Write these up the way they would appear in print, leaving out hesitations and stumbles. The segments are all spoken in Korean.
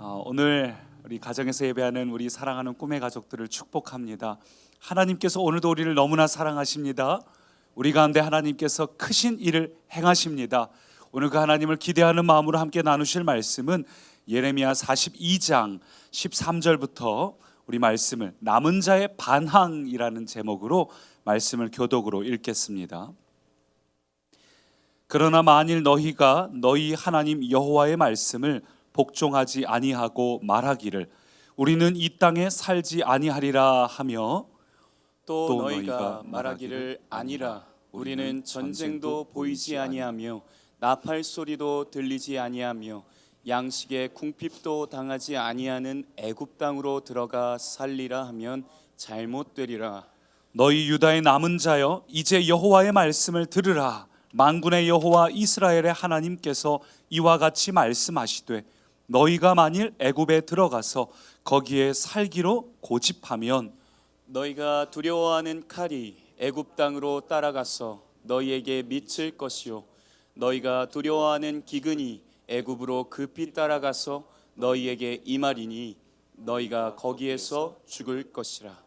오늘 우리 가정에서 예배하는 우리 사랑하는 꿈의 가족들을 축복합니다. 하나님께서 오늘도 우리를 너무나 사랑하십니다. 우리 가운데 하나님께서 크신 일을 행하십니다. 오늘 그 하나님을 기대하는 마음으로 함께 나누실 말씀은 예레미야 42장 13절부터 우리 말씀을 남은 자의 반항이라는 제목으로 말씀을 교독으로 읽겠습니다. 그러나 만일 너희가 너희 하나님 여호와의 말씀을 복종하지 아니하고 말하기를 우리는 이 땅에 살지 아니하리라 하며 또 너희가 말하기를 아니라 우리는 전쟁도 보이지 아니하며 나팔 소리도 들리지 아니하며 양식의 궁핍도 당하지 아니하는 애굽 땅으로 들어가 살리라 하면 잘못되리라. 너희 유다의 남은 자여 이제 여호와의 말씀을 들으라. 만군의 여호와 이스라엘의 하나님께서 이와 같이 말씀하시되 너희가 만일 애굽에 들어가서 거기에 살기로 고집하면 너희가 두려워하는 칼이 애굽 땅으로 따라가서 너희에게 미칠 것이요 너희가 두려워하는 기근이 애굽으로 급히 따라가서 너희에게 임하리니 너희가 거기에서 죽을 것이라.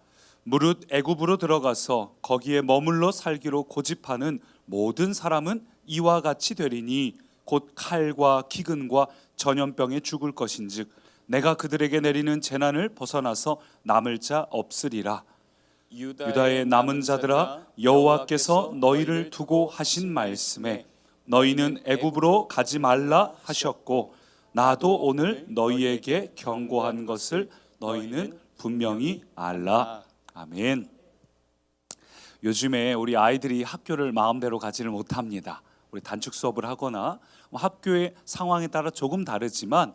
무릇 애굽으로 들어가서 거기에 머물러 살기로 고집하는 모든 사람은 이와 같이 되리니 곧 칼과 기근과 전염병에 죽을 것인즉 내가 그들에게 내리는 재난을 벗어나서 남을 자 없으리라. 유다의 남은 자들아 여호와께서 너희를 두고 하신 말씀에 너희는 애굽으로 가지 말라 하셨고 나도 오늘 너희에게 경고한 것을 너희는 분명히 알라. 아멘. 요즘에 우리 아이들이 학교를 마음대로 가지를 못합니다. 우리 단축 수업을 하거나 학교의 상황에 따라 조금 다르지만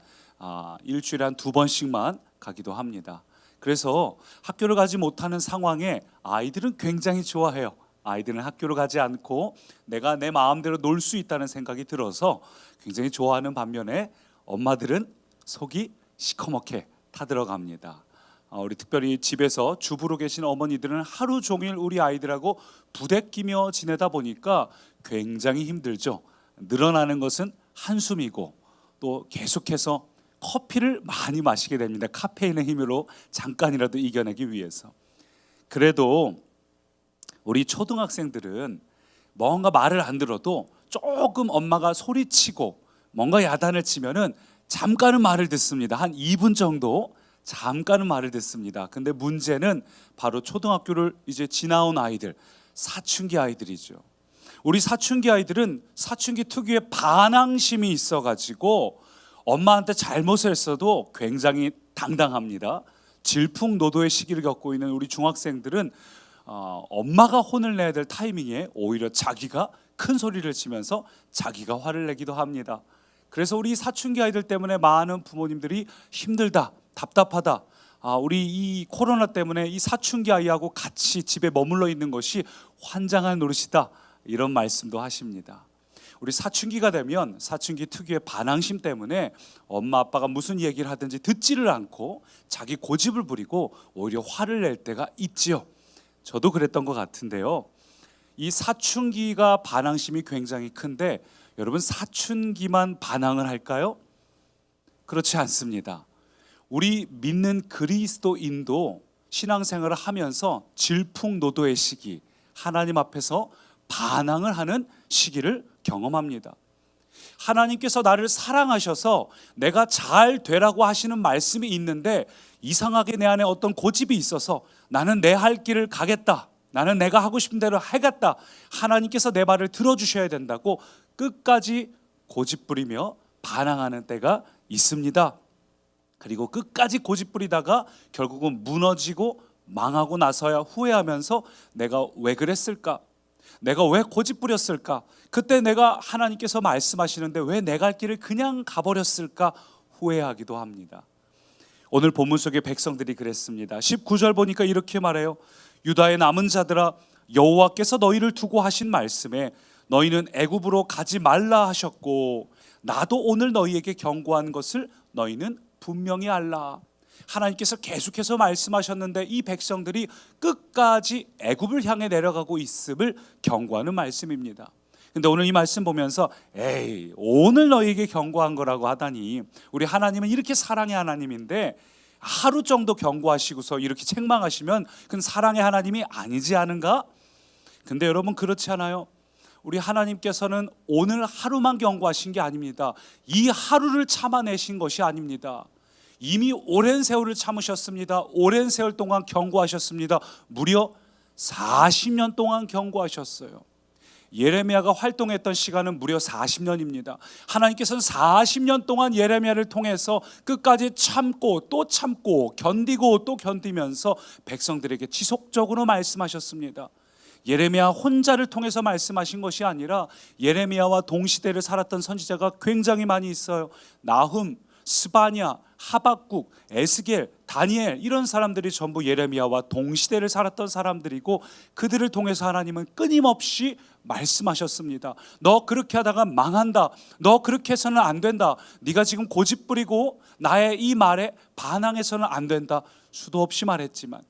일주일에 한 2번씩만 가기도 합니다. 그래서 학교를 가지 못하는 상황에 아이들은 굉장히 좋아해요. 아이들은 학교를 가지 않고 내가 내 마음대로 놀 수 있다는 생각이 들어서 굉장히 좋아하는 반면에 엄마들은 속이 시커멓게 타들어갑니다. 우리 특별히 집에서 주부로 계신 어머니들은 하루 종일 우리 아이들하고 부대끼며 지내다 보니까 굉장히 힘들죠. 늘어나는 것은 한숨이고 또 계속해서 커피를 많이 마시게 됩니다. 카페인의 힘으로 잠깐이라도 이겨내기 위해서. 그래도 우리 초등학생들은 뭔가 말을 안 들어도 조금 엄마가 소리치고 뭔가 야단을 치면은 잠깐은 말을 듣습니다. 한 2분 정도 잠깐은 말을 듣습니다. 근데 문제는 바로 초등학교를 이제 지나온 아이들, 사춘기 아이들이죠. 우리 사춘기 아이들은 사춘기 특유의 반항심이 있어가지고 엄마한테 잘못을 했어도 굉장히 당당합니다. 질풍노도의 시기를 겪고 있는 우리 중학생들은 엄마가 혼을 내야 될 타이밍에 오히려 자기가 큰 소리를 치면서 자기가 화를 내기도 합니다. 그래서 우리 사춘기 아이들 때문에 많은 부모님들이 힘들다, 답답하다. 우리 이 코로나 때문에 이 사춘기 아이하고 같이 집에 머물러 있는 것이 환장할 노릇이다. 이런 말씀도 하십니다. 우리 사춘기가 되면 사춘기 특유의 반항심 때문에 엄마 아빠가 무슨 얘기를 하든지 듣지를 않고 자기 고집을 부리고 오히려 화를 낼 때가 있지요. 저도 그랬던 것 같은데요. 이 사춘기가 반항심이 굉장히 큰데 여러분 사춘기만 반항을 할까요? 그렇지 않습니다. 우리 믿는 그리스도인도 신앙생활을 하면서 질풍노도의 시기, 하나님 앞에서 반항을 하는 시기를 경험합니다. 하나님께서 나를 사랑하셔서 내가 잘 되라고 하시는 말씀이 있는데 이상하게 내 안에 어떤 고집이 있어서 나는 내 할 길을 가겠다, 나는 내가 하고 싶은 대로 하겠다, 하나님께서 내 말을 들어주셔야 된다고 끝까지 고집 부리며 반항하는 때가 있습니다. 그리고 끝까지 고집 부리다가 결국은 무너지고 망하고 나서야 후회하면서 내가 왜 그랬을까? 내가 왜 고집 부렸을까? 그때 내가 하나님께서 말씀하시는데 왜 내 갈 길을 그냥 가버렸을까? 후회하기도 합니다. 오늘 본문 속의 백성들이 그랬습니다. 19절 보니까 이렇게 말해요. 유다의 남은 자들아 여호와께서 너희를 두고 하신 말씀에 너희는 애굽으로 가지 말라 하셨고 나도 오늘 너희에게 경고한 것을 너희는 분명히 알라. 하나님께서 계속해서 말씀하셨는데 이 백성들이 끝까지 애굽을 향해 내려가고 있음을 경고하는 말씀입니다. 근데 오늘 이 말씀 보면서 에이, 오늘 너희에게 경고한 거라고 하다니, 우리 하나님은 이렇게 사랑의 하나님인데 하루 정도 경고하시고서 이렇게 책망하시면 그건 사랑의 하나님이 아니지 않은가? 근데 여러분, 그렇지 않아요? 우리 하나님께서는 오늘 하루만 경고하신 게 아닙니다. 이 하루를 참아내신 것이 아닙니다. 이미 오랜 세월을 참으셨습니다. 오랜 세월 동안 경고하셨습니다. 무려 40년 동안 경고하셨어요. 예레미야가 활동했던 시간은 무려 40년입니다. 하나님께서는 40년 동안 예레미야를 통해서 끝까지 참고 또 참고 견디고 또 견디면서 백성들에게 지속적으로 말씀하셨습니다. 예레미야 혼자를 통해서 말씀하신 것이 아니라 예레미야와 동시대를 살았던 선지자가 굉장히 많이 있어요. 나훔, 스바냐, 하박국, 에스겔, 다니엘, 이런 사람들이 전부 예레미야와 동시대를 살았던 사람들이고, 그들을 통해서 하나님은 끊임없이 말씀하셨습니다. 너 그렇게 하다가 망한다. 너 그렇게 해서는 안 된다. 네가 지금 고집 부리고 나의 이 말에 반항해서는 안 된다. 수도 없이 말했지만,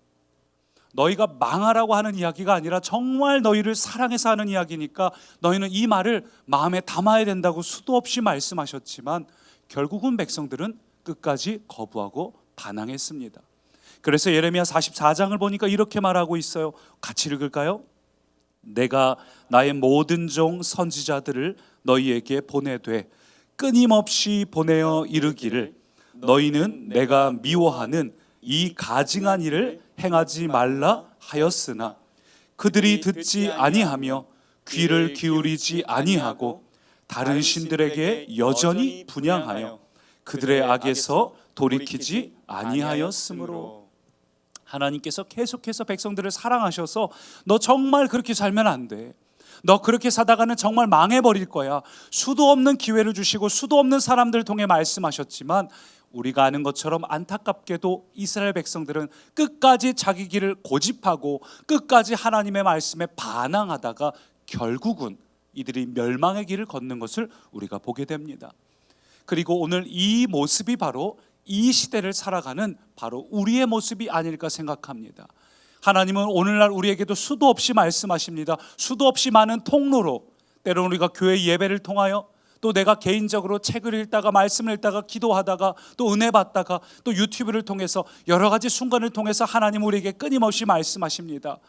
너희가 망하라고 하는 이야기가 아니라 정말 너희를 사랑해서 하는 이야기니까 너희는 이 말을 마음에 담아야 된다고 수도 없이 말씀하셨지만, 결국은 백성들은 끝까지 거부하고 반항했습니다. 그래서 예레미야 44장을 보니까 이렇게 말하고 있어요. 같이 읽을까요? 내가 나의 모든 종 선지자들을 너희에게 보내되 끊임없이 보내어 이르기를 너희는 내가 미워하는 이 가증한 일을 행하지 말라 하였으나 그들이 듣지 아니하며 귀를 기울이지 아니하고 다른 신들에게 여전히 분향하여 그들의 악에서 돌이키지 아니하였으므로. 하나님께서 계속해서 백성들을 사랑하셔서 너 정말 그렇게 살면 안 돼. 너 그렇게 사다가는 정말 망해버릴 거야. 수도 없는 기회를 주시고 수도 없는 사람들을 통해 말씀하셨지만, 우리가 아는 것처럼 안타깝게도 이스라엘 백성들은 끝까지 자기 길을 고집하고 끝까지 하나님의 말씀에 반항하다가 결국은 이들이 멸망의 길을 걷는 것을 우리가 보게 됩니다. 그리고 오늘 이 모습이 바로 이 시대를 살아가는 바로 우리의 모습이 아닐까 생각합니다. 하나님은 오늘날 우리에게도 수도 없이 말씀하십니다. 수도 없이 많은 통로로, 때로는 우리가 교회 예배를 통하여, 또 내가 개인적으로 책을 읽다가 말씀을 읽다가 기도하다가 또 은혜 받다가 또 유튜브를 통해서 여러 가지 순간을 통해서 하나님 우리에게 끊임없이 말씀하십니다.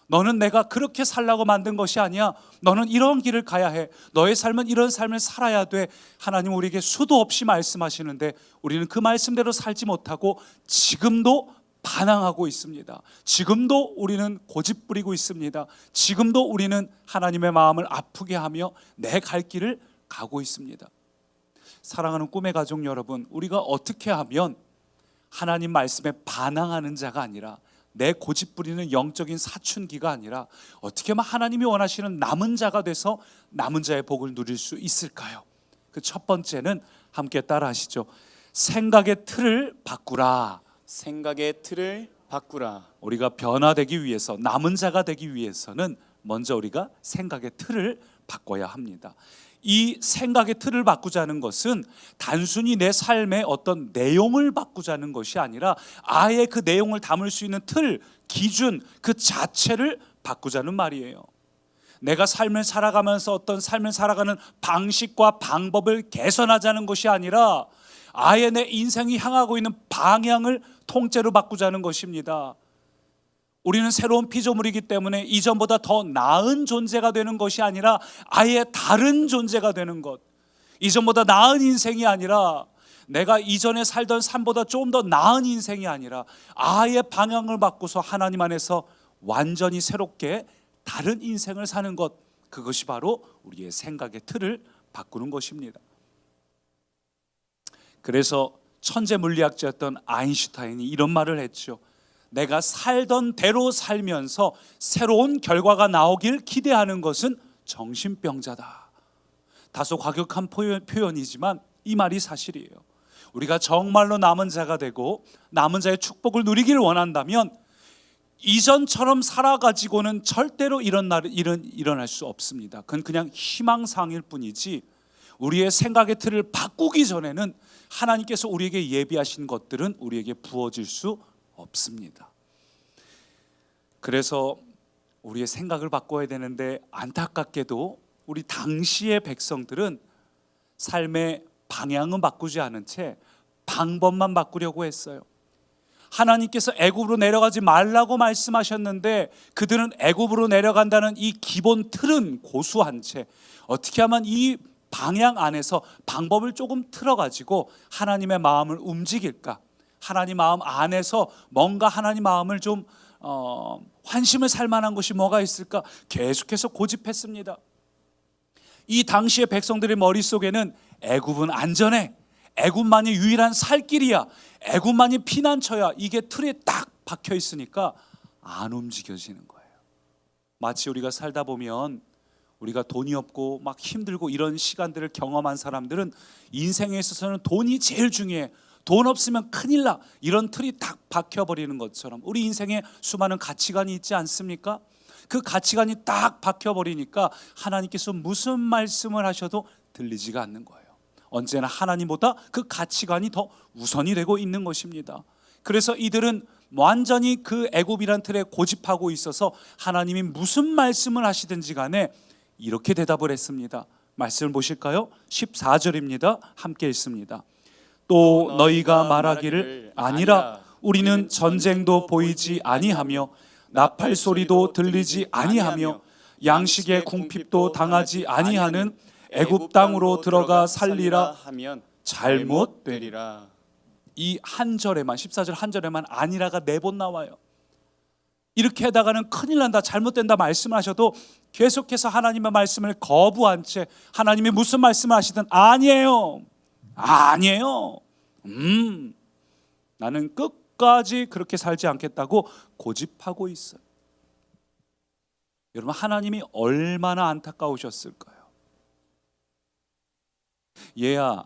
너는 내가 그렇게 살라고 만든 것이 아니야. 너는 이런 길을 가야 해. 너의 삶은 이런 삶을 살아야 돼. 하나님 우리에게 수도 없이 말씀하시는데 우리는 그 말씀대로 살지 못하고 지금도 반항하고 있습니다. 지금도 우리는 고집 부리고 있습니다. 지금도 우리는 하나님의 마음을 아프게 하며 내 갈 길을 가고 있습니다. 사랑하는 꿈의 가족 여러분, 우리가 어떻게 하면 하나님 말씀에 반항하는 자가 아니라, 내 고집 부리는 영적인 사춘기가 아니라 어떻게 하면 하나님이 원하시는 남은 자가 돼서 남은 자의 복을 누릴 수 있을까요? 그 첫 번째는 함께 따라 하시죠. 생각의 틀을 바꾸라. 생각의 틀을 바꾸라. 우리가 변화되기 위해서, 남은 자가 되기 위해서는 먼저 우리가 생각의 틀을 바꿔야 합니다. 이 생각의 틀을 바꾸자는 것은 단순히 내 삶의 어떤 내용을 바꾸자는 것이 아니라 아예 그 내용을 담을 수 있는 틀, 기준 그 자체를 바꾸자는 말이에요. 내가 삶을 살아가면서 어떤 삶을 살아가는 방식과 방법을 개선하자는 것이 아니라 아예 내 인생이 향하고 있는 방향을 통째로 바꾸자는 것입니다. 우리는 새로운 피조물이기 때문에 이전보다 더 나은 존재가 되는 것이 아니라 아예 다른 존재가 되는 것. 이전보다 나은 인생이 아니라, 내가 이전에 살던 삶보다 조금 더 나은 인생이 아니라 아예 방향을 바꾸서 하나님 안에서 완전히 새롭게 다른 인생을 사는 것, 그것이 바로 우리의 생각의 틀을 바꾸는 것입니다. 그래서 천재 물리학자였던 아인슈타인이 이런 말을 했죠. 내가 살던 대로 살면서 새로운 결과가 나오길 기대하는 것은 정신병자다. 다소 과격한 표현이지만 이 말이 사실이에요. 우리가 정말로 남은 자가 되고 남은 자의 축복을 누리길 원한다면 이전처럼 살아가지고는 절대로 일어날 수 없습니다. 그건 그냥 희망사항일 뿐이지, 우리의 생각의 틀을 바꾸기 전에는 하나님께서 우리에게 예비하신 것들은 우리에게 부어질 수 없습니다. 그래서 우리의 생각을 바꿔야 되는데, 안타깝게도 우리 당시의 백성들은 삶의 방향은 바꾸지 않은 채 방법만 바꾸려고 했어요. 하나님께서 애굽으로 내려가지 말라고 말씀하셨는데 그들은 애굽으로 내려간다는 이 기본 틀은 고수한 채 어떻게 하면 이 방향 안에서 방법을 조금 틀어가지고 하나님의 마음을 움직일까, 하나님 마음 안에서 뭔가 하나님 마음을 좀 환심을 살 만한 것이 뭐가 있을까 계속해서 고집했습니다. 이 당시의 백성들의 머릿속에는 애굽은 안전해, 애굽만이 유일한 살 길이야, 애굽만이 피난처야, 이게 틀에 딱 박혀 있으니까 안 움직여지는 거예요. 마치 우리가 살다 보면 우리가 돈이 없고 막 힘들고 이런 시간들을 경험한 사람들은 인생에 있어서는 돈이 제일 중요해, 돈 없으면 큰일 나, 이런 틀이 딱 박혀버리는 것처럼 우리 인생에 수많은 가치관이 있지 않습니까? 그 가치관이 딱 박혀버리니까 하나님께서 무슨 말씀을 하셔도 들리지가 않는 거예요. 언제나 하나님보다 그 가치관이 더 우선이 되고 있는 것입니다. 그래서 이들은 완전히 그 애굽이란 틀에 고집하고 있어서 하나님이 무슨 말씀을 하시든지 간에 이렇게 대답을 했습니다. 말씀을 보실까요? 14절입니다. 함께 읽습니다. 또 너희가 말하기를 아니라 우리는 전쟁도 보이지 아니하며 나팔 소리도 들리지 아니하며 양식의 궁핍도 당하지 아니하는 애굽 땅으로 들어가 살리라 하면 잘못되리라. 이 한 절에만, 14절 한 절에만 아니라가 4번 나와요. 이렇게 하다가는 큰일 난다, 잘못된다 말씀하셔도 계속해서 하나님의 말씀을 거부한 채 하나님이 무슨 말씀을 하시든 아니에요, 아니에요, 나는 끝까지 그렇게 살지 않겠다고 고집하고 있어요. 여러분, 하나님이 얼마나 안타까우셨을까요? 얘야,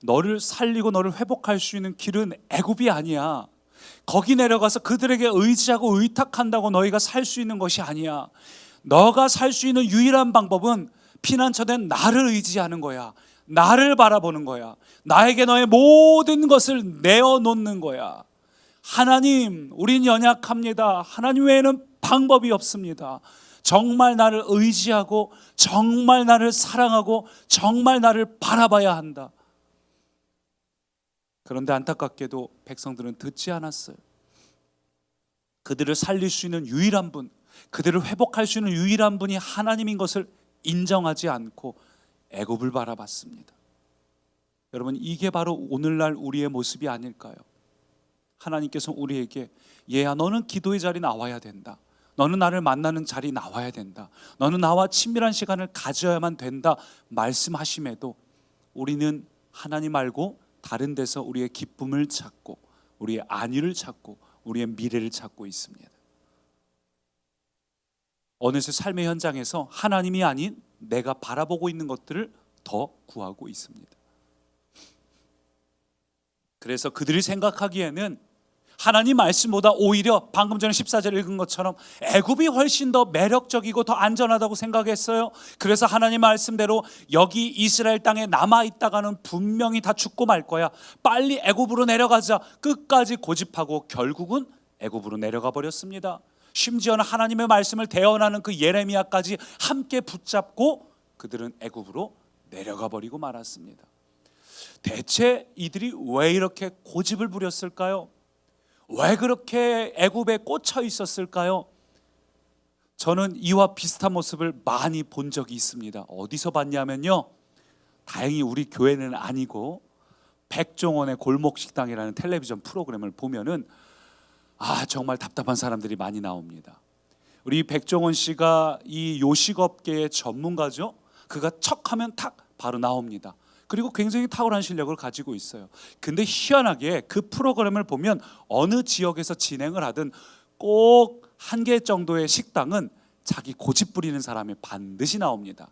너를 살리고 너를 회복할 수 있는 길은 애굽이 아니야. 거기 내려가서 그들에게 의지하고 의탁한다고 너희가 살 수 있는 것이 아니야. 너가 살 수 있는 유일한 방법은 피난처된 나를 의지하는 거야. 나를 바라보는 거야. 나에게 너의 모든 것을 내어놓는 거야. 하나님, 우린 연약합니다. 하나님 외에는 방법이 없습니다. 정말 나를 의지하고 정말 나를 사랑하고 정말 나를 바라봐야 한다. 그런데 안타깝게도 백성들은 듣지 않았어요. 그들을 살릴 수 있는 유일한 분, 그들을 회복할 수 있는 유일한 분이 하나님인 것을 인정하지 않고 애굽을 바라봤습니다. 여러분, 이게 바로 오늘날 우리의 모습이 아닐까요? 하나님께서 우리에게 얘야, 너는 기도의 자리 나와야 된다, 너는 나를 만나는 자리 나와야 된다, 너는 나와 친밀한 시간을 가져야만 된다 말씀하심에도 우리는 하나님 말고 다른 데서 우리의 기쁨을 찾고 우리의 안위를 찾고 우리의 미래를 찾고 있습니다. 어느새 삶의 현장에서 하나님이 아닌 내가 바라보고 있는 것들을 더 구하고 있습니다. 그래서 그들이 생각하기에는 하나님 말씀보다 오히려 방금 전에 14절 읽은 것처럼 애굽이 훨씬 더 매력적이고 더 안전하다고 생각했어요. 그래서 하나님 말씀대로 여기 이스라엘 땅에 남아있다가는 분명히 다 죽고 말 거야, 빨리 애굽으로 내려가자, 끝까지 고집하고 결국은 애굽으로 내려가 버렸습니다. 심지어는 하나님의 말씀을 대언하는 그 예레미야까지 함께 붙잡고 그들은 애굽으로 내려가 버리고 말았습니다. 대체 이들이 왜 이렇게 고집을 부렸을까요? 왜 그렇게 애굽에 꽂혀 있었을까요? 저는 이와 비슷한 모습을 많이 본 적이 있습니다. 어디서 봤냐면요, 다행히 우리 교회는 아니고 백종원의 골목식당이라는 텔레비전 프로그램을 보면은 정말 답답한 사람들이 많이 나옵니다. 우리 백종원 씨가 이 요식업계의 전문가죠. 그가 척하면 탁 바로 나옵니다. 그리고 굉장히 탁월한 실력을 가지고 있어요. 근데 희한하게 그 프로그램을 보면 어느 지역에서 진행을 하든 꼭 한 개 정도의 식당은 자기 고집 부리는 사람이 반드시 나옵니다.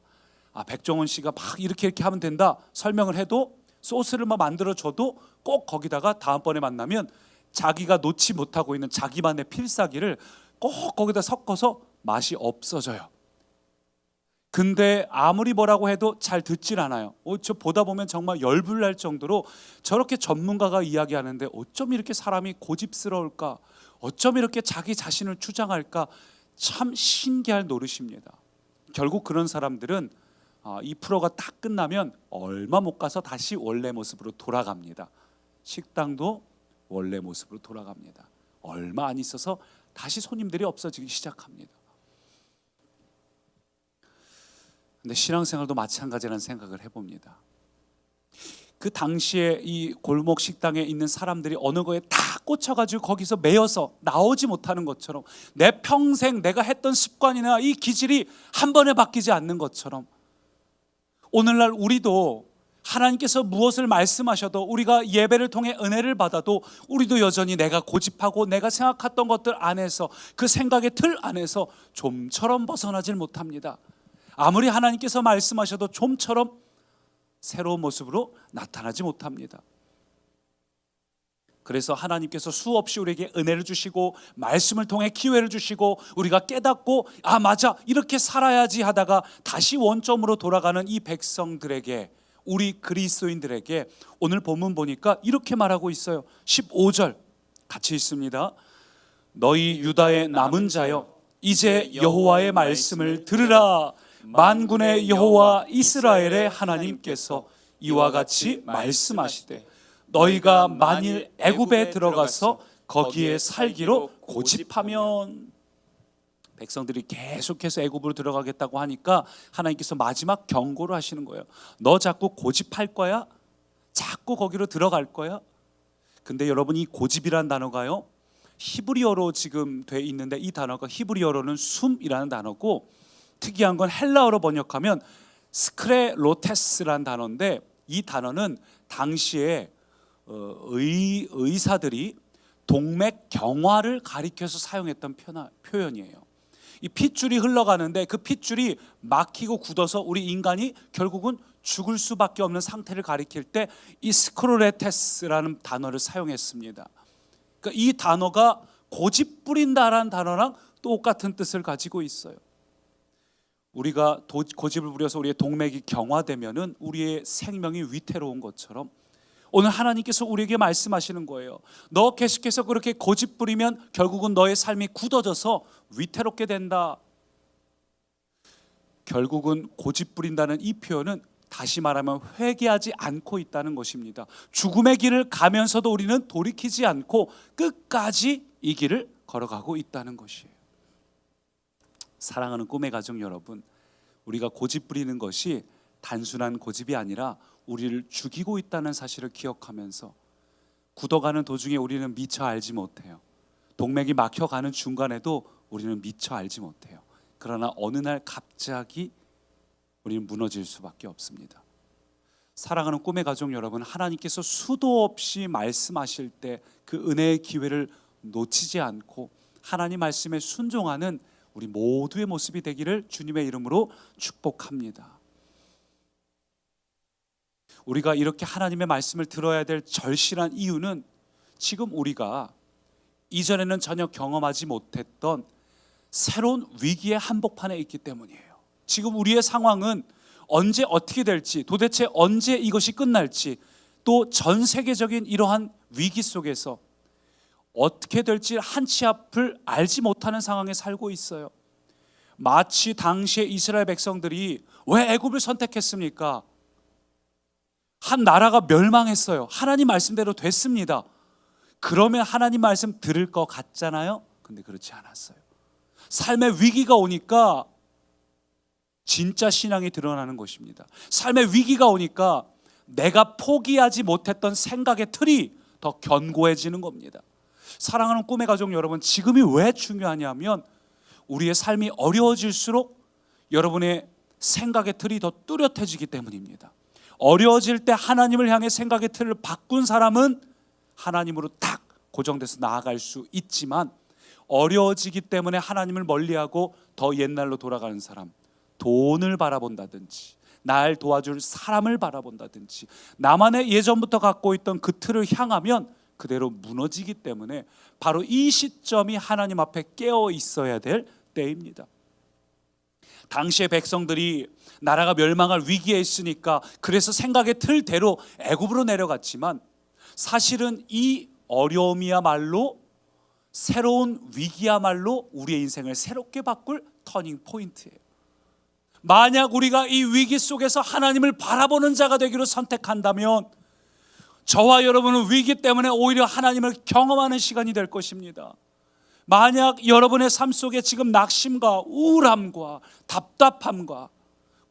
백종원 씨가 막 이렇게 하면 된다 설명을 해도, 소스를 막 만들어줘도 꼭 거기다가 다음번에 만나면 자기가 놓지 못하고 있는 자기만의 필사기를 꼭 거기다 섞어서 맛이 없어져요. 근데 아무리 뭐라고 해도 잘 듣질 않아요. 저 보다 보면 정말 열불날 정도로 저렇게 전문가가 이야기하는데 어쩜 이렇게 사람이 고집스러울까, 어쩜 이렇게 자기 자신을 주장할까, 참 신기할 노릇입니다. 결국 그런 사람들은 이 프로가 딱 끝나면 얼마 못 가서 다시 원래 모습으로 돌아갑니다. 식당도 원래 모습으로 돌아갑니다. 얼마 안 있어서 다시 손님들이 없어지기 시작합니다. 근데 신앙생활도 마찬가지라는 생각을 해봅니다. 그 당시에 이 골목 식당에 있는 사람들이 어느 거에 다 꽂혀가지고 거기서 매여서 나오지 못하는 것처럼, 내 평생 내가 했던 습관이나 이 기질이 한 번에 바뀌지 않는 것처럼, 오늘날 우리도 하나님께서 무엇을 말씀하셔도, 우리가 예배를 통해 은혜를 받아도 우리도 여전히 내가 고집하고 내가 생각했던 것들 안에서, 그 생각의 틀 안에서 좀처럼 벗어나질 못합니다. 아무리 하나님께서 말씀하셔도 좀처럼 새로운 모습으로 나타나지 못합니다. 그래서 하나님께서 수없이 우리에게 은혜를 주시고 말씀을 통해 기회를 주시고, 우리가 깨닫고 맞아, 이렇게 살아야지 하다가 다시 원점으로 돌아가는 이 백성들에게, 우리 그리스도인들에게 오늘 본문 보니까 이렇게 말하고 있어요. 15절 같이 읽습니다. 너희 유다의 남은 자여, 이제 여호와의 말씀을 들으라. 만군의 여호와 이스라엘의 하나님께서 이와 같이 말씀하시되, 너희가 만일 애굽에 들어가서 거기에 살기로 고집하면, 백성들이 계속해서 애굽으로 들어가겠다고 하니까 하나님께서 마지막 경고를 하시는 거예요. 너 자꾸 고집할 거야? 자꾸 거기로 들어갈 거야? 근데 여러분, 이 고집이란 단어가요, 히브리어로 지금 돼 있는데, 이 단어가 히브리어로는 숨이라는 단어고, 특이한 건 헬라어로 번역하면 스크레로테스라는 단어인데, 이 단어는 당시에 의사들이 동맥 경화를 가리켜서 사용했던 표현이에요. 이 핏줄이 흘러가는데 그 핏줄이 막히고 굳어서 우리 인간이 결국은 죽을 수밖에 없는 상태를 가리킬 때 이 스크로레테스라는 단어를 사용했습니다. 그러니까 이 단어가 고집 부린다라는 단어랑 똑같은 뜻을 가지고 있어요. 우리가 고집을 부려서 우리의 동맥이 경화되면은 우리의 생명이 위태로운 것처럼, 오늘 하나님께서 우리에게 말씀하시는 거예요. 너 계속해서 그렇게 고집 부리면 결국은 너의 삶이 굳어져서 위태롭게 된다. 결국은 고집 부린다는 이 표현은 다시 말하면 회개하지 않고 있다는 것입니다. 죽음의 길을 가면서도 우리는 돌이키지 않고 끝까지 이 길을 걸어가고 있다는 것이에요. 사랑하는 꿈의 가족 여러분, 우리가 고집 부리는 것이 단순한 고집이 아니라 우리를 죽이고 있다는 사실을 기억하면서, 굳어가는 도중에 우리는 미처 알지 못해요. 동맥이 막혀가는 중간에도 우리는 미처 알지 못해요. 그러나 어느 날 갑자기 우리는 무너질 수밖에 없습니다. 사랑하는 꿈의 가족 여러분, 하나님께서 수도 없이 말씀하실 때 그 은혜의 기회를 놓치지 않고 하나님 말씀에 순종하는 우리 모두의 모습이 되기를 주님의 이름으로 축복합니다. 우리가 이렇게 하나님의 말씀을 들어야 될 절실한 이유는, 지금 우리가 이전에는 전혀 경험하지 못했던 새로운 위기의 한복판에 있기 때문이에요. 지금 우리의 상황은 언제 어떻게 될지, 도대체 언제 이것이 끝날지, 또 전 세계적인 이러한 위기 속에서 어떻게 될지 한치 앞을 알지 못하는 상황에 살고 있어요. 마치 당시에 이스라엘 백성들이 왜 애굽을 선택했습니까? 한 나라가 멸망했어요. 하나님 말씀대로 됐습니다. 그러면 하나님 말씀 들을 것 같잖아요. 근데 그렇지 않았어요. 삶의 위기가 오니까 진짜 신앙이 드러나는 것입니다. 삶의 위기가 오니까 내가 포기하지 못했던 생각의 틀이 더 견고해지는 겁니다. 사랑하는 꿈의 가족 여러분, 지금이 왜 중요하냐면, 우리의 삶이 어려워질수록 여러분의 생각의 틀이 더 뚜렷해지기 때문입니다. 어려워질 때 하나님을 향해 생각의 틀을 바꾼 사람은 하나님으로 딱 고정돼서 나아갈 수 있지만, 어려워지기 때문에 하나님을 멀리하고 더 옛날로 돌아가는 사람, 돈을 바라본다든지 날 도와줄 사람을 바라본다든지 나만의 예전부터 갖고 있던 그 틀을 향하면 그대로 무너지기 때문에, 바로 이 시점이 하나님 앞에 깨어 있어야 될 때입니다. 당시의 백성들이 나라가 멸망할 위기에 있으니까 그래서 생각의 틀대로 애굽으로 내려갔지만, 사실은 이 어려움이야말로, 새로운 위기야말로 우리의 인생을 새롭게 바꿀 터닝 포인트예요. 만약 우리가 이 위기 속에서 하나님을 바라보는 자가 되기로 선택한다면 저와 여러분은 위기 때문에 오히려 하나님을 경험하는 시간이 될 것입니다. 만약 여러분의 삶 속에 지금 낙심과 우울함과 답답함과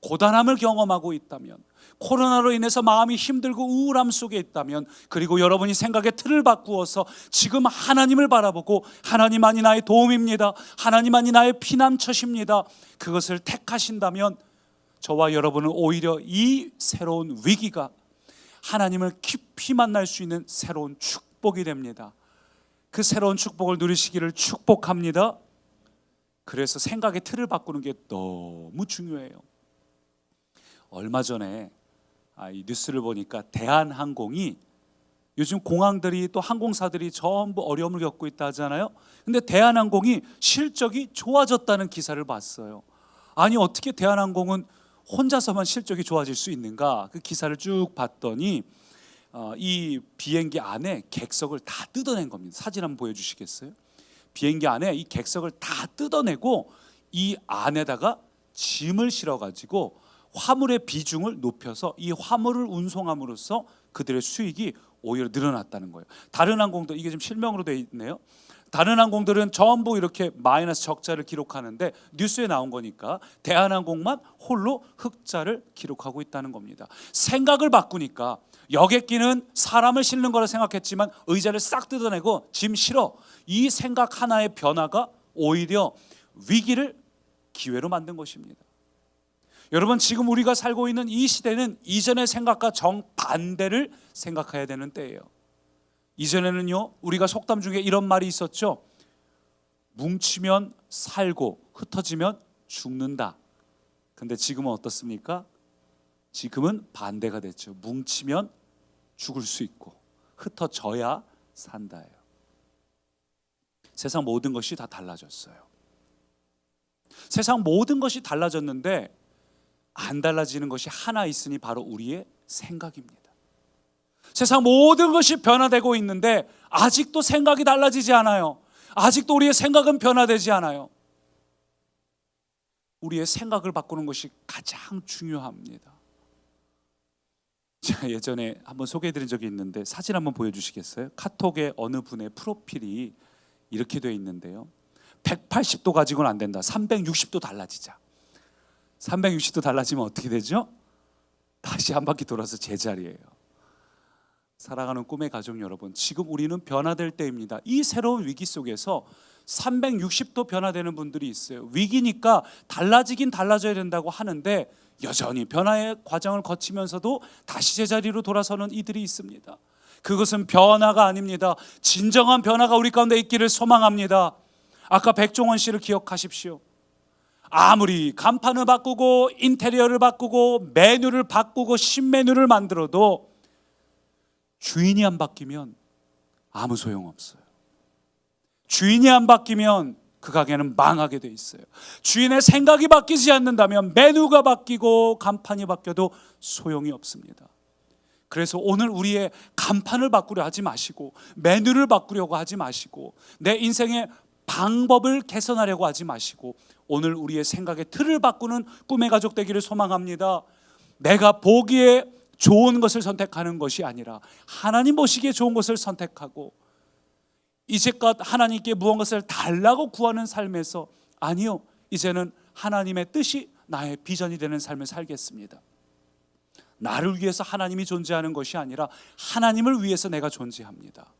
고단함을 경험하고 있다면, 코로나로 인해서 마음이 힘들고 우울함 속에 있다면, 그리고 여러분이 생각의 틀을 바꾸어서 지금 하나님을 바라보고 하나님만이 나의 도움입니다, 하나님만이 나의 피난처십니다, 그것을 택하신다면 저와 여러분은 오히려 이 새로운 위기가 하나님을 깊이 만날 수 있는 새로운 축복이 됩니다. 그 새로운 축복을 누리시기를 축복합니다. 그래서 생각의 틀을 바꾸는 게 너무 중요해요. 얼마 전에 이 뉴스를 보니까 대한항공이, 요즘 공항들이 또 항공사들이 전부 어려움을 겪고 있다 하잖아요. 근데 대한항공이 실적이 좋아졌다는 기사를 봤어요. 아니 어떻게 대한항공은 혼자서만 실적이 좋아질 수 있는가? 그 기사를 쭉 봤더니 이 비행기 안에 객석을 다 뜯어낸 겁니다. 사진 한번 보여주시겠어요? 비행기 안에 이 객석을 다 뜯어내고 이 안에다가 짐을 실어가지고 화물의 비중을 높여서 이 화물을 운송함으로써 그들의 수익이 오히려 늘어났다는 거예요. 다른 항공들, 이게 지금 실명으로 되어 있네요. 다른 항공들은 전부 이렇게 마이너스 적자를 기록하는데 뉴스에 나온 거니까 대한항공만 홀로 흑자를 기록하고 있다는 겁니다. 생각을 바꾸니까 여객기는 사람을 실는 거라 생각했지만 의자를 싹 뜯어내고 짐 실어, 이 생각 하나의 변화가 오히려 위기를 기회로 만든 것입니다. 여러분, 지금 우리가 살고 있는 이 시대는 이전의 생각과 정반대를 생각해야 되는 때예요. 이전에는요, 우리가 속담 중에 이런 말이 있었죠. 뭉치면 살고 흩어지면 죽는다. 근데 지금은 어떻습니까? 지금은 반대가 됐죠. 뭉치면 죽을 수 있고 흩어져야 산다예요. 세상 모든 것이 다 달라졌어요. 세상 모든 것이 달라졌는데 안 달라지는 것이 하나 있으니 바로 우리의 생각입니다. 세상 모든 것이 변화되고 있는데 아직도 생각이 달라지지 않아요. 아직도 우리의 생각은 변화되지 않아요. 우리의 생각을 바꾸는 것이 가장 중요합니다. 제가 예전에 한번 소개해드린 적이 있는데 사진 한번 보여주시겠어요? 카톡의 어느 분의 프로필이 이렇게 되어 있는데요, 180도 가지고는 안 된다, 360도 달라지자. 360도 달라지면 어떻게 되죠? 다시 한 바퀴 돌아서 제자리예요. 사랑하는 꿈의 가족 여러분, 지금 우리는 변화될 때입니다. 이 새로운 위기 속에서 360도 변화되는 분들이 있어요. 위기니까 달라지긴 달라져야 된다고 하는데 여전히 변화의 과정을 거치면서도 다시 제자리로 돌아서는 이들이 있습니다. 그것은 변화가 아닙니다. 진정한 변화가 우리 가운데 있기를 소망합니다. 아까 백종원 씨를 기억하십시오. 아무리 간판을 바꾸고 인테리어를 바꾸고 메뉴를 바꾸고 신메뉴를 만들어도 주인이 안 바뀌면 아무 소용없어요. 주인이 안 바뀌면 그 가게는 망하게 돼 있어요. 주인의 생각이 바뀌지 않는다면 메뉴가 바뀌고 간판이 바뀌어도 소용이 없습니다. 그래서 오늘 우리의 간판을 바꾸려 하지 마시고 메뉴를 바꾸려고 하지 마시고 내 인생의 방법을 개선하려고 하지 마시고 오늘 우리의 생각의 틀을 바꾸는 꿈의 가족 되기를 소망합니다. 내가 보기에 좋은 것을 선택하는 것이 아니라 하나님 보시기에 좋은 것을 선택하고 이제껏 하나님께 무언가를 달라고 구하는 삶에서 아니요, 이제는 하나님의 뜻이 나의 비전이 되는 삶을 살겠습니다. 나를 위해서 하나님이 존재하는 것이 아니라 하나님을 위해서 내가 존재합니다.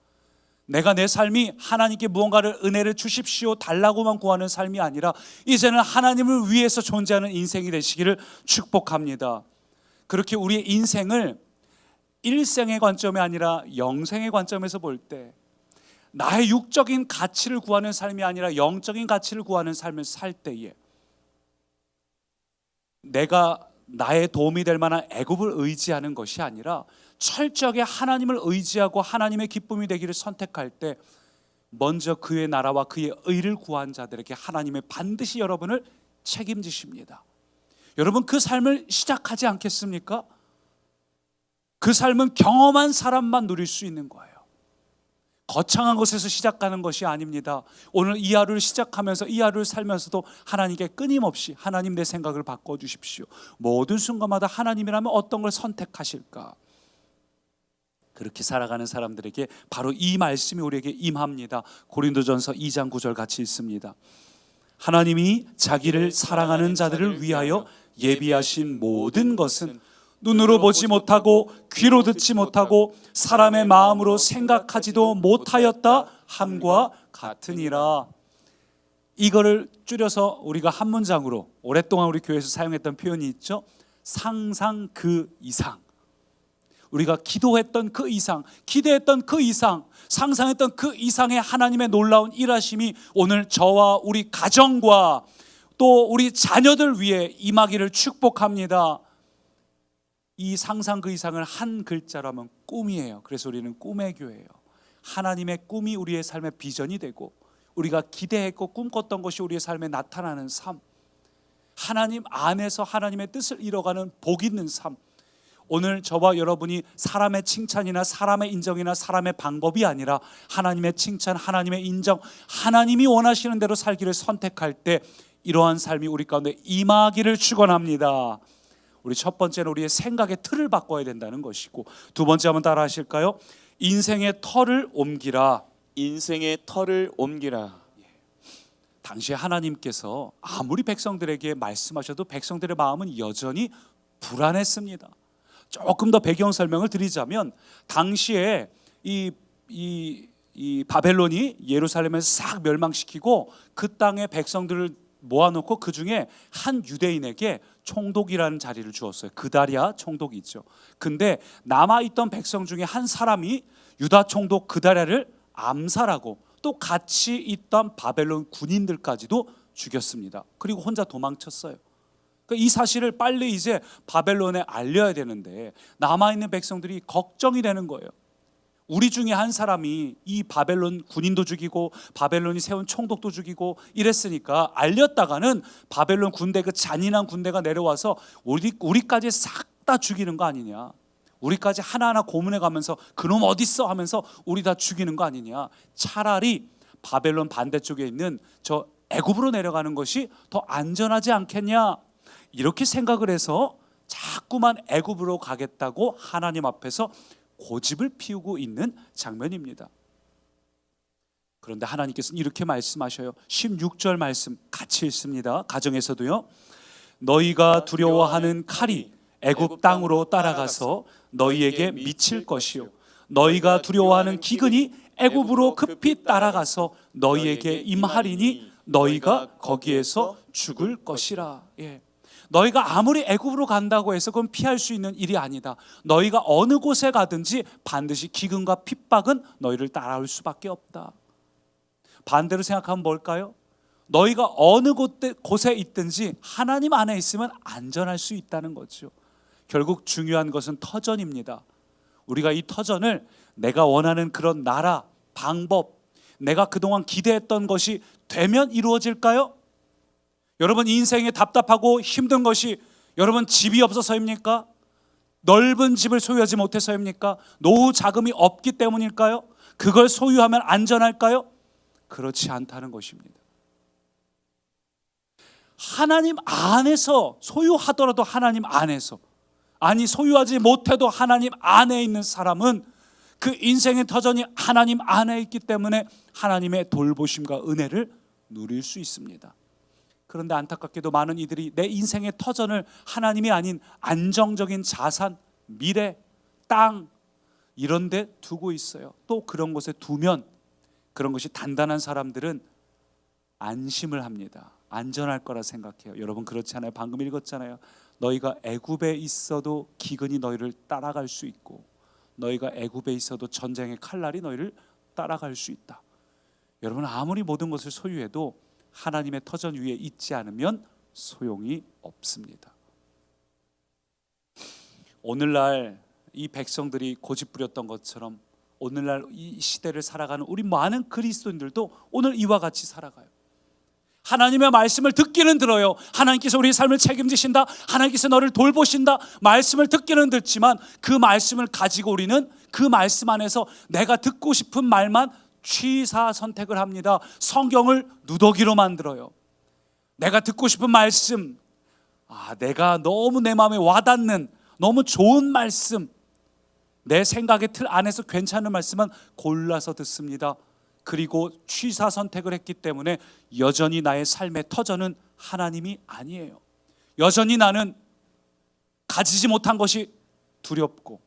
내가 내 삶이 하나님께 무언가를 은혜를 주십시오 달라고만 구하는 삶이 아니라 이제는 하나님을 위해서 존재하는 인생이 되시기를 축복합니다. 그렇게 우리의 인생을 일생의 관점이 아니라 영생의 관점에서 볼 때 나의 육적인 가치를 구하는 삶이 아니라 영적인 가치를 구하는 삶을 살 때에 내가 나의 도움이 될 만한 애굽을 의지하는 것이 아니라 철저하게 하나님을 의지하고 하나님의 기쁨이 되기를 선택할 때 먼저 그의 나라와 그의 의를 구한 자들에게 하나님의 반드시 여러분을 책임지십니다. 여러분, 그 삶을 시작하지 않겠습니까? 그 삶은 경험한 사람만 누릴 수 있는 거예요. 거창한 것에서 시작하는 것이 아닙니다. 오늘 이 하루를 시작하면서 이 하루를 살면서도 하나님께 끊임없이 하나님 내 생각을 바꿔주십시오. 모든 순간마다 하나님이라면 어떤 걸 선택하실까? 그렇게 살아가는 사람들에게 바로 이 말씀이 우리에게 임합니다. 고린도전서 2장 9절 같이 읽습니다. 하나님이 자기를 사랑하는 자들을 위하여 예비하신 모든 것은 눈으로 보지 못하고 귀로 듣지 못하고 사람의 마음으로 생각하지도 못하였다 함과 같으니라. 이거를 줄여서 우리가 한 문장으로 오랫동안 우리 교회에서 사용했던 표현이 있죠. 상상 그 이상. 우리가 기도했던 그 이상, 기대했던 그 이상, 상상했던 그 이상의 하나님의 놀라운 일하심이 오늘 저와 우리 가정과 또 우리 자녀들 위해 임하기를 축복합니다. 이 상상 그 이상을 한 글자로 하면 꿈이에요. 그래서 우리는 꿈의 교회예요. 하나님의 꿈이 우리의 삶의 비전이 되고 우리가 기대했고 꿈꿨던 것이 우리의 삶에 나타나는 삶, 하나님 안에서 하나님의 뜻을 이뤄가는 복 있는 삶. 오늘 저와 여러분이 사람의 칭찬이나 사람의 인정이나 사람의 방법이 아니라 하나님의 칭찬, 하나님의 인정, 하나님이 원하시는 대로 살기를 선택할 때 이러한 삶이 우리 가운데 임하기를 축원합니다. 우리 첫 번째는 우리의 생각의 틀을 바꿔야 된다는 것이고, 두 번째 한번 따라 하실까요? 인생의 터를 옮기라. 인생의 터를 옮기라. 당시에 하나님께서 아무리 백성들에게 말씀하셔도 백성들의 마음은 여전히 불안했습니다. 조금 더 배경 설명을 드리자면 당시에 이 바벨론이 예루살렘을 싹 멸망시키고 그 땅의 백성들을 모아놓고 그 중에 한 유대인에게 총독이라는 자리를 주었어요. 그다랴 총독이 있죠. 근데 남아있던 백성 중에 한 사람이 유다 총독 그다랴를 암살하고 또 같이 있던 바벨론 군인들까지도 죽였습니다. 그리고 혼자 도망쳤어요. 이 사실을 빨리 이제 바벨론에 알려야 되는데 남아있는 백성들이 걱정이 되는 거예요. 우리 중에 한 사람이 이 바벨론 군인도 죽이고 바벨론이 세운 총독도 죽이고 이랬으니까 알렸다가는 바벨론 군대, 그 잔인한 군대가 내려와서 우리까지 싹 다 죽이는 거 아니냐, 우리까지 하나하나 고문해 가면서 그놈 어딨어 하면서 우리 다 죽이는 거 아니냐. 차라리 바벨론 반대쪽에 있는 저 애굽으로 내려가는 것이 더 안전하지 않겠냐, 이렇게 생각을 해서 자꾸만 애굽으로 가겠다고 하나님 앞에서 고집을 피우고 있는 장면입니다. 그런데 하나님께서는 이렇게 말씀하셔요. 16절 말씀 같이 읽습니다. 가정에서도요. 너희가 두려워하는 칼이 애굽 땅으로 따라가서 너희에게 미칠 것이요 너희가 두려워하는 기근이 애굽으로 급히 따라가서 너희에게 임하리니 너희가 거기에서 죽을 것이라. 예. 너희가 아무리 애굽으로 간다고 해서 그건 피할 수 있는 일이 아니다. 너희가 어느 곳에 가든지 반드시 기근과 핍박은 너희를 따라올 수밖에 없다. 반대로 생각하면 뭘까요? 너희가 어느 곳에 있든지 하나님 안에 있으면 안전할 수 있다는 거죠. 결국 중요한 것은 터전입니다. 우리가 이 터전을 내가 원하는 그런 나라, 방법, 내가 그동안 기대했던 것이 되면 이루어질까요? 여러분 인생에 답답하고 힘든 것이 여러분 집이 없어서입니까? 넓은 집을 소유하지 못해서입니까? 노후 자금이 없기 때문일까요? 그걸 소유하면 안전할까요? 그렇지 않다는 것입니다. 하나님 안에서 소유하더라도 하나님 안에서, 아니 소유하지 못해도 하나님 안에 있는 사람은 그 인생의 터전이 하나님 안에 있기 때문에 하나님의 돌보심과 은혜를 누릴 수 있습니다. 그런데 안타깝게도 많은 이들이 내 인생의 터전을 하나님이 아닌 안정적인 자산, 미래, 땅 이런 데 두고 있어요. 또 그런 곳에 두면 그런 것이 단단한 사람들은 안심을 합니다. 안전할 거라 생각해요. 여러분 그렇지 않아요? 방금 읽었잖아요. 너희가 애굽에 있어도 기근이 너희를 따라갈 수 있고 너희가 애굽에 있어도 전쟁의 칼날이 너희를 따라갈 수 있다. 여러분 아무리 모든 것을 소유해도 하나님의 터전 위에 있지 않으면 소용이 없습니다. 오늘날 이 백성들이 고집부렸던 것처럼 오늘날 이 시대를 살아가는 우리 많은 그리스도인들도 오늘 이와 같이 살아가요. 하나님의 말씀을 듣기는 들어요. 하나님께서 우리의 삶을 책임지신다, 하나님께서 너를 돌보신다, 말씀을 듣기는 듣지만 그 말씀을 가지고 우리는 그 말씀 안에서 내가 듣고 싶은 말만 취사 선택을 합니다. 성경을 누더기로 만들어요. 내가 듣고 싶은 말씀, 내가 너무 내 마음에 와닿는 너무 좋은 말씀, 내 생각의 틀 안에서 괜찮은 말씀은 골라서 듣습니다. 그리고 취사 선택을 했기 때문에 여전히 나의 삶의 터전은 하나님이 아니에요. 여전히 나는 가지지 못한 것이 두렵고,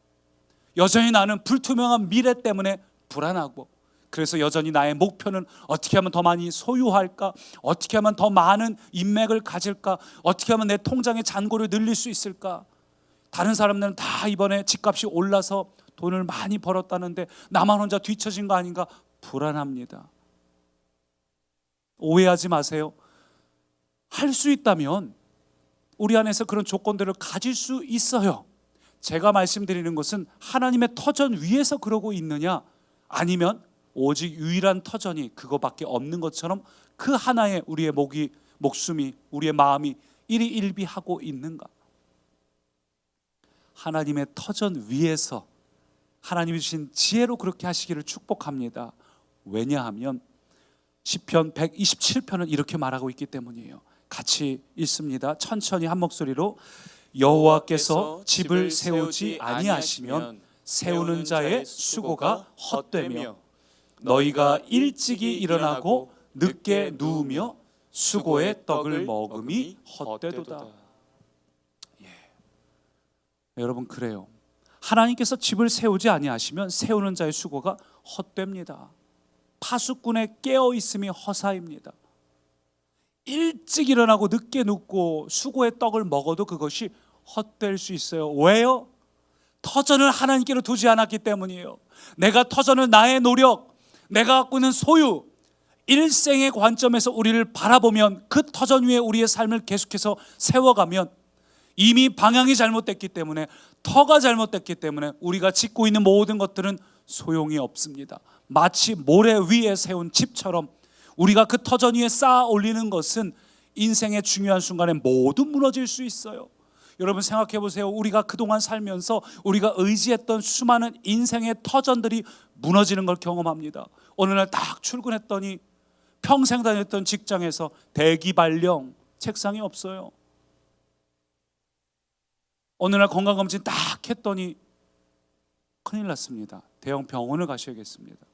여전히 나는 불투명한 미래 때문에 불안하고, 그래서 여전히 나의 목표는 어떻게 하면 더 많이 소유할까? 어떻게 하면 더 많은 인맥을 가질까? 어떻게 하면 내 통장의 잔고를 늘릴 수 있을까? 다른 사람들은 다 이번에 집값이 올라서 돈을 많이 벌었다는데 나만 혼자 뒤처진 거 아닌가? 불안합니다. 오해하지 마세요. 할 수 있다면 우리 안에서 그런 조건들을 가질 수 있어요. 제가 말씀드리는 것은 하나님의 터전 위에서 그러고 있느냐, 아니면 오직 유일한 터전이 그거밖에 없는 것처럼 그 하나에 우리의 목숨이, 우리의 마음이 일희일비하고 있는가? 하나님의 터전 위에서 하나님이 주신 지혜로 그렇게 하시기를 축복합니다. 왜냐하면 시편 127편은 이렇게 말하고 있기 때문이에요. 같이 읽습니다. 천천히 한 목소리로. 여호와께서 집을 세우지 아니하시면 세우는 자의 수고가 헛되며 너희가 일찍이 일어나고 늦게 누우며 수고의 떡을 먹음이 헛되도다. 여러분, 그래요. 하나님께서 집을 세우지 아니하시면 세우는 자의 수고가 헛됩니다. 파수꾼의 깨어 있음이 허사입니다. 일찍 일어나고 늦게 눕고 수고의 떡을 먹어도 그것이 헛될 수 있어요. 왜요? 터전을 하나님께로 두지 않았기 때문이에요. 내가 터전을 나의 노력, 내가 갖고 있는 소유, 일생의 관점에서 우리를 바라보면, 그 터전 위에 우리의 삶을 계속해서 세워가면 이미 방향이 잘못됐기 때문에, 터가 잘못됐기 때문에 우리가 짓고 있는 모든 것들은 소용이 없습니다. 마치 모래 위에 세운 집처럼 우리가 그 터전 위에 쌓아 올리는 것은 인생의 중요한 순간에 모두 무너질 수 있어요. 여러분, 생각해 보세요. 우리가 그동안 살면서 우리가 의지했던 수많은 인생의 터전들이 무너지는 걸 경험합니다. 어느 날 딱 출근했더니 평생 다녔던 직장에서 대기 발령, 책상이 없어요. 어느 날 건강검진 딱 했더니 큰일 났습니다. 대형 병원을 가셔야겠습니다.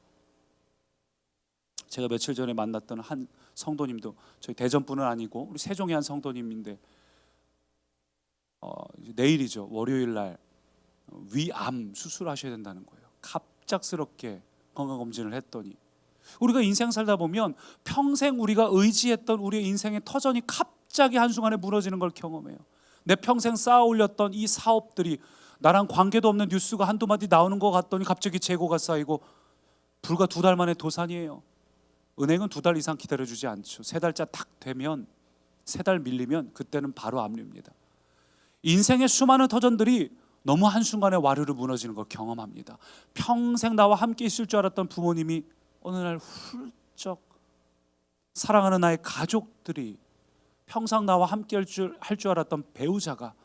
제가 며칠 전에 만났던 한 성도님도, 저희 대전분은 아니고 우리 세종의 한 성도님인데 내일이죠. 월요일 날 위암 수술하셔야 된다는 거예요. 갑작스럽게 건강검진을 했더니, 우리가 인생 살다 보면 평생 우리가 의지했던 우리의 인생의 터전이 갑자기 한순간에 무너지는 걸 경험해요. 내 평생 쌓아 올렸던 이 사업들이, 나랑 관계도 없는 뉴스가 한두 마디 나오는 것 같더니 갑자기 재고가 쌓이고 불과 2달 만에 도산이에요. 은행은 2달 이상 기다려주지 않죠. 3달째 딱 되면, 3달 밀리면 그때는 바로 압류입니다. 인생의 수많은 터전들이 너무 한순간에 와르르 무너지는 걸 경험합니다. 평생 나와 함께 있을 줄 알았던 부모님이 어느 날 훌쩍, 사랑하는 나의 가족들이, 평생 나와 함께 할 줄 알았던 배우자가,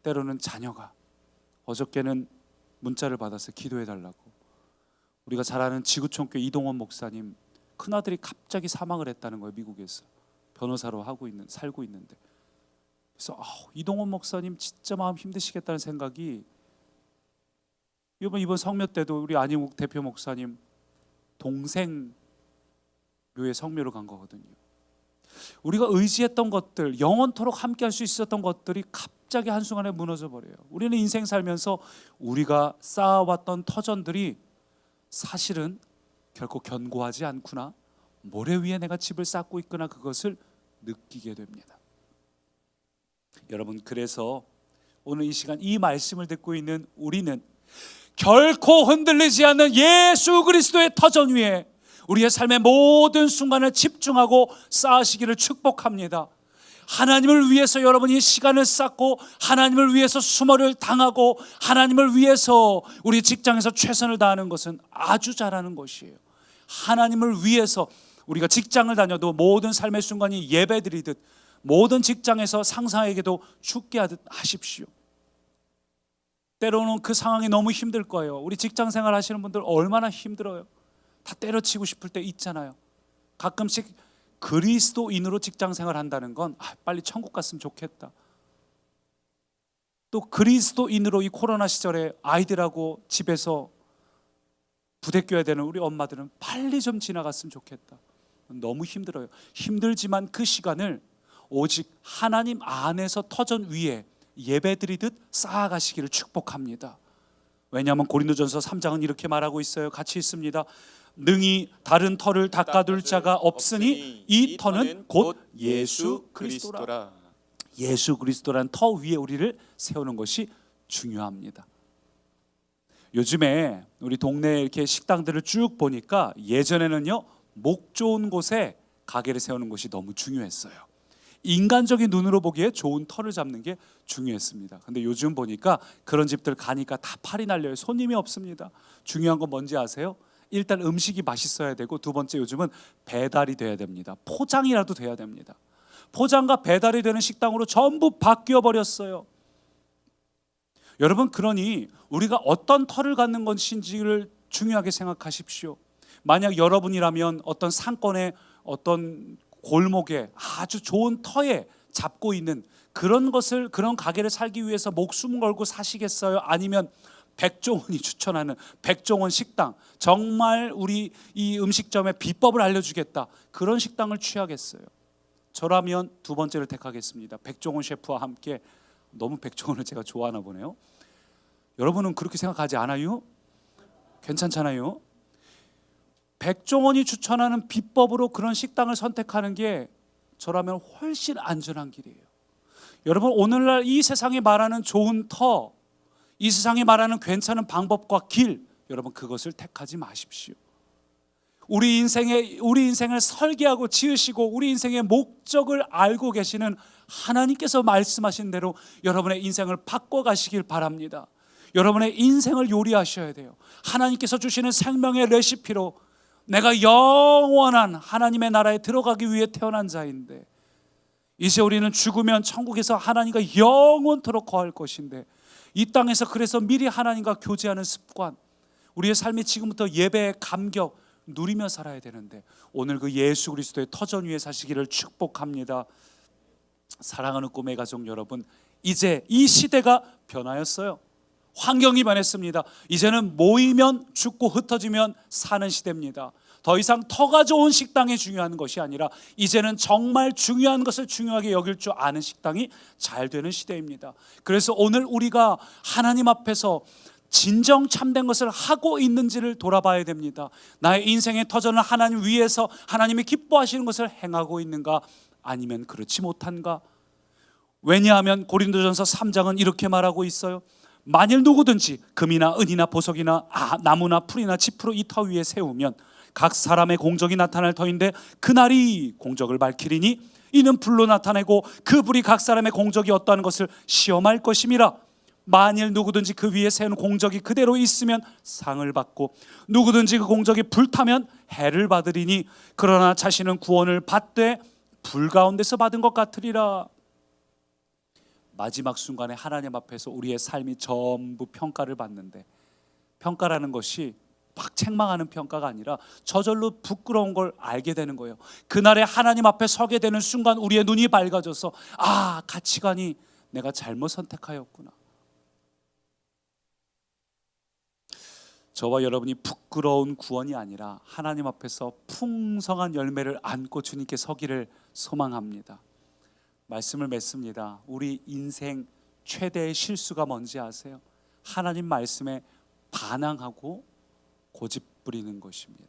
때로는 자녀가, 어저께는 문자를 받아서 기도해 달라고. 우리가 잘 아는 지구촌교회 이동원 목사님, 큰아들이 갑자기 사망을 했다는 거예요. 미국에서 변호사로 살고 있는데. 그래서 이동원 목사님 진짜 마음 힘드시겠다는 생각이, 이번 성묘 때도 우리 안희묵 대표 목사님 동생 묘에 성묘로 간 거거든요. 우리가 의지했던 것들, 영원토록 함께 할 수 있었던 것들이 갑자기 한순간에 무너져 버려요. 우리는 인생 살면서 우리가 쌓아왔던 터전들이 사실은 결코 견고하지 않구나, 모래 위에 내가 집을 쌓고 있구나, 그것을 느끼게 됩니다. 여러분, 그래서 오늘 이 시간 이 말씀을 듣고 있는 우리는 결코 흔들리지 않는 예수 그리스도의 터전 위에 우리의 삶의 모든 순간을 집중하고 쌓으시기를 축복합니다. 하나님을 위해서 여러분이 시간을 쌓고, 하나님을 위해서 수모를 당하고, 하나님을 위해서 우리 직장에서 최선을 다하는 것은 아주 잘하는 것이에요. 하나님을 위해서 우리가 직장을 다녀도 모든 삶의 순간이 예배드리듯 모든 직장에서 상사에게도 죽게 하듯 하십시오. 때로는 그 상황이 너무 힘들 거예요. 우리 직장 생활 하시는 분들 얼마나 힘들어요. 다 때려치고 싶을 때 있잖아요. 가끔씩 그리스도인으로 직장 생활 한다는 건 빨리 천국 갔으면 좋겠다. 또 그리스도인으로 이 코로나 시절에 아이들하고 집에서 부대껴야 되는 우리 엄마들은 빨리 좀 지나갔으면 좋겠다. 너무 힘들어요. 힘들지만 그 시간을 오직 하나님 안에서 터전 위에 예배드리듯 쌓아가시기를 축복합니다. 왜냐하면 고린도전서 3장은 이렇게 말하고 있어요. 같이 있습니다. 능히 다른 터를 닦아둘 자가 없으니 이 터는 곧 예수 그리스도라. 예수 그리스도란 터 위에 우리를 세우는 것이 중요합니다. 요즘에 우리 동네 이렇게 식당들을 쭉 보니까 예전에는요 목 좋은 곳에 가게를 세우는 것이 너무 중요했어요. 인간적인 눈으로 보기에 좋은 터를 잡는 게 중요했습니다. 근데 요즘 보니까 그런 집들 가니까 다 팔이 날려요. 손님이 없습니다. 중요한 건 뭔지 아세요? 일단 음식이 맛있어야 되고, 두 번째 요즘은 배달이 돼야 됩니다. 포장이라도 돼야 됩니다. 포장과 배달이 되는 식당으로 전부 바뀌어 버렸어요. 여러분, 그러니 우리가 어떤 터를 갖는 것인지를 중요하게 생각하십시오. 만약 여러분이라면 어떤 상권의 어떤 골목에 아주 좋은 터에 잡고 있는 그런 것을, 그런 가게를 살기 위해서 목숨 걸고 사시겠어요? 아니면 백종원이 추천하는 백종원 식당, 정말 우리 이 음식점의 비법을 알려주겠다, 그런 식당을 취하겠어요? 저라면 두 번째를 택하겠습니다. 백종원 셰프와 함께. 너무 백종원을 제가 좋아하나 보네요. 여러분은 그렇게 생각하지 않아요? 괜찮잖아요. 백종원이 추천하는 비법으로 그런 식당을 선택하는 게 저라면 훨씬 안전한 길이에요. 여러분, 오늘날 이 세상이 말하는 좋은 터, 이 세상이 말하는 괜찮은 방법과 길, 여러분 그것을 택하지 마십시오. 우리 인생을 설계하고 지으시고 우리 인생의 목적을 알고 계시는 하나님께서 말씀하신 대로 여러분의 인생을 바꿔가시길 바랍니다. 여러분의 인생을 요리하셔야 돼요. 하나님께서 주시는 생명의 레시피로 내가 영원한 하나님의 나라에 들어가기 위해 태어난 자인데, 이제 우리는 죽으면 천국에서 하나님과 영원토록 거할 것인데, 이 땅에서 그래서 미리 하나님과 교제하는 습관, 우리의 삶이 지금부터 예배의 감격 누리며 살아야 되는데, 오늘 그 예수 그리스도의 터전 위에 사시기를 축복합니다. 사랑하는 꿈의 가족 여러분, 이제 이 시대가 변하였어요. 환경이 변했습니다. 이제는 모이면 죽고 흩어지면 사는 시대입니다. 더 이상 터가 좋은 식당이 중요한 것이 아니라 이제는 정말 중요한 것을 중요하게 여길 줄 아는 식당이 잘 되는 시대입니다. 그래서 오늘 우리가 하나님 앞에서 진정 참된 것을 하고 있는지를 돌아봐야 됩니다. 나의 인생의 터전을 하나님 위에서 하나님이 기뻐하시는 것을 행하고 있는가, 아니면 그렇지 못한가? 왜냐하면 고린도전서 3장은 이렇게 말하고 있어요. 만일 누구든지 금이나 은이나 보석이나 나무나 풀이나 짚으로 이 터 위에 세우면 각 사람의 공적이 나타날 터인데 그날이 공적을 밝히리니 이는 불로 나타내고 그 불이 각 사람의 공적이 어떠한 것을 시험할 것임이라. 만일 누구든지 그 위에 세운 공적이 그대로 있으면 상을 받고 누구든지 그 공적이 불타면 해를 받으리니 그러나 자신은 구원을 받되 불 가운데서 받은 것 같으리라. 마지막 순간에 하나님 앞에서 우리의 삶이 전부 평가를 받는데, 평가라는 것이 막 책망하는 평가가 아니라 저절로 부끄러운 걸 알게 되는 거예요. 그날에 하나님 앞에 서게 되는 순간 우리의 눈이 밝아져서 가치관이 내가 잘못 선택하였구나. 저와 여러분이 부끄러운 구원이 아니라 하나님 앞에서 풍성한 열매를 안고 주님께 서기를 소망합니다. 말씀을 맺습니다. 우리 인생 최대의 실수가 뭔지 아세요? 하나님 말씀에 반항하고 고집 부리는 것입니다.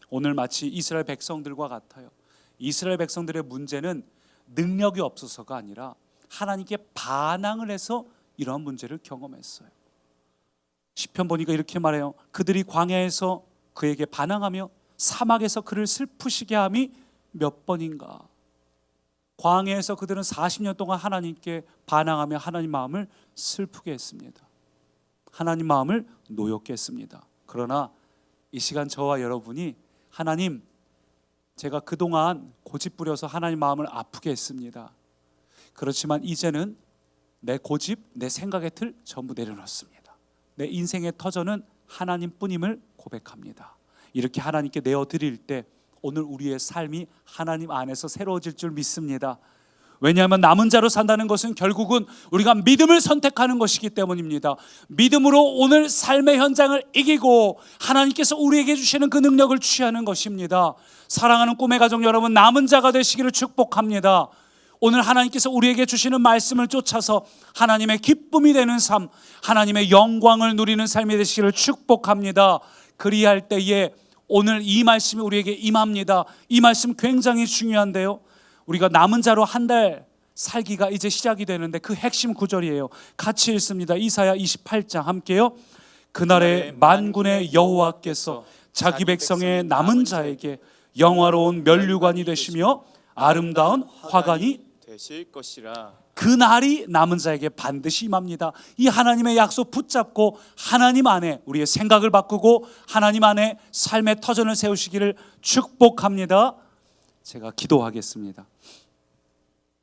오늘 마치 이스라엘 백성들과 같아요. 이스라엘 백성들의 문제는 능력이 없어서가 아니라 하나님께 반항을 해서 이러한 문제를 경험했어요. 시편 보니까 이렇게 말해요. 그들이 광야에서 그에게 반항하며 사막에서 그를 슬프시게 함이 몇 번인가. 광야에서 그들은 40년 동안 하나님께 반항하며 하나님 마음을 슬프게 했습니다. 하나님 마음을 노엽게 했습니다. 그러나 이 시간 저와 여러분이 하나님, 제가 그동안 고집 부려서 하나님 마음을 아프게 했습니다. 그렇지만 이제는 내 고집, 내 생각의 틀 전부 내려놓습니다. 내 인생의 터전은 하나님뿐임을 고백합니다. 이렇게 하나님께 내어드릴 때 오늘 우리의 삶이 하나님 안에서 새로워질 줄 믿습니다. 왜냐하면 남은 자로 산다는 것은 결국은 우리가 믿음을 선택하는 것이기 때문입니다. 믿음으로 오늘 삶의 현장을 이기고 하나님께서 우리에게 주시는 그 능력을 취하는 것입니다. 사랑하는 꿈의 가족 여러분, 남은 자가 되시기를 축복합니다. 오늘 하나님께서 우리에게 주시는 말씀을 쫓아서 하나님의 기쁨이 되는 삶, 하나님의 영광을 누리는 삶이 되시기를 축복합니다. 그리할 때에 오늘 이 말씀이 우리에게 임합니다. 이 말씀 굉장히 중요한데요, 우리가 남은 자로 한 달 살기가 이제 시작이 되는데 그 핵심 구절이에요. 같이 읽습니다. 이사야 28장 함께요. 그날에 만군의 여호와께서 자기 백성의 남은 자에게 영화로운 면류관이 되시며 아름다운 화관이 되실 것이라. 그날이 남은 자에게 반드시 임합니다. 이 하나님의 약속 붙잡고 하나님 안에 우리의 생각을 바꾸고 하나님 안에 삶의 터전을 세우시기를 축복합니다. 제가 기도하겠습니다.